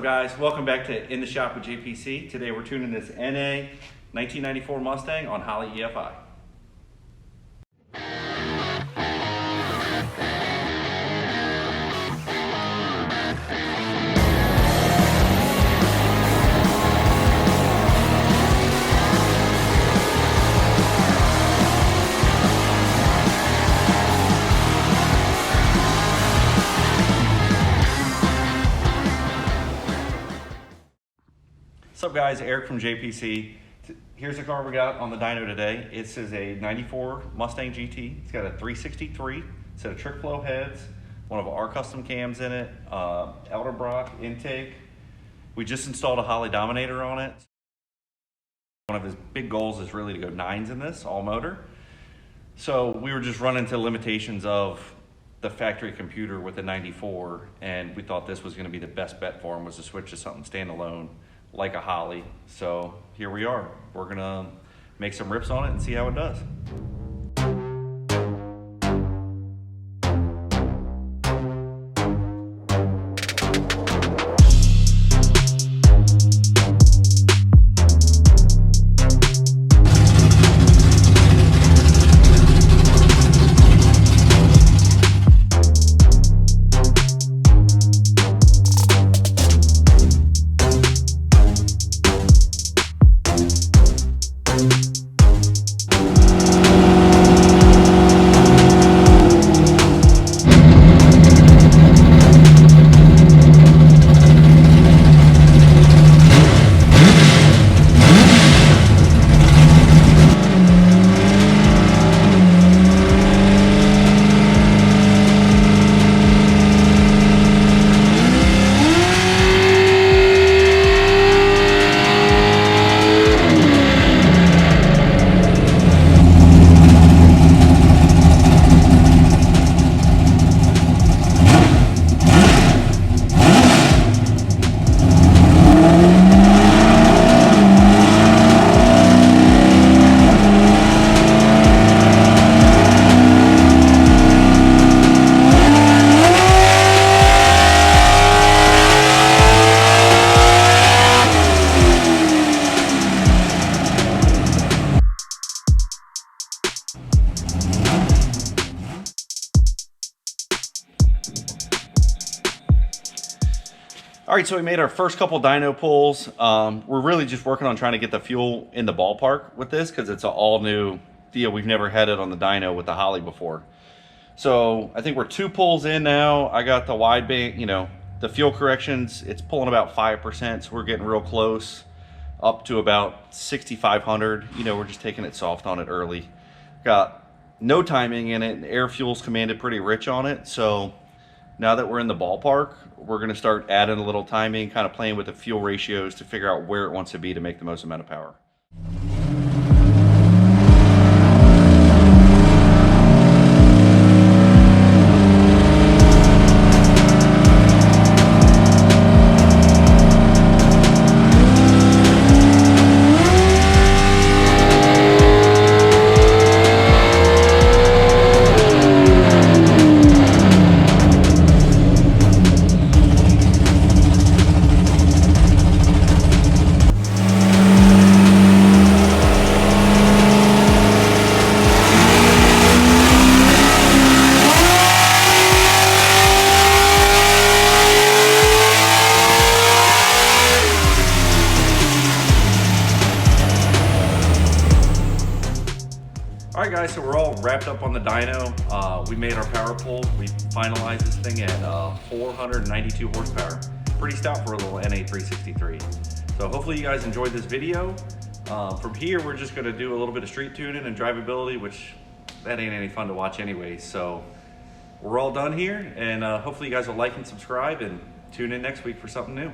Guys, welcome back to In the Shop with JPC. Today we're tuning this NA 1994 Mustang on Holley EFI. What's up guys, Eric from JPC. Here's the car we got on the dyno today. This is a 94 Mustang GT. It's got a 363, set of Trickflow heads, one of our custom cams in it, Elderbrock intake. We just installed a Holley Dominator on it. One of his big goals is really to go 9s in this, all motor. So we were just running into limitations of the factory computer with the 94, and we thought this was gonna be the best bet for him, was to switch to something standalone like a Holley. So here we are. We're gonna make some rips on it and see how it does. All right, so we made our first couple dyno pulls. We're really just working on trying to get the fuel in the ballpark with this because it's an all new deal. We've never had it on the dyno with the Holley before. So I think we're 2 pulls in now. I got the wide band, the fuel corrections, it's pulling about 5%, so we're getting real close, up to about 6,500. We're just taking it soft on it early. Got no timing in it, and air fuel's commanded pretty rich on it, so now that we're in the ballpark, we're gonna start adding a little timing, kind of playing with the fuel ratios to figure out where it wants to be to make the most amount of power. All right guys, so we're all wrapped up on the dyno. We made our power pull. We finalized this thing at 492 horsepower. Pretty stout for a little NA 363. So hopefully you guys enjoyed this video. From here, we're just gonna do a little bit of street tuning and drivability, which that ain't any fun to watch anyway. So we're all done here, and hopefully you guys will like and subscribe and tune in next week for something new.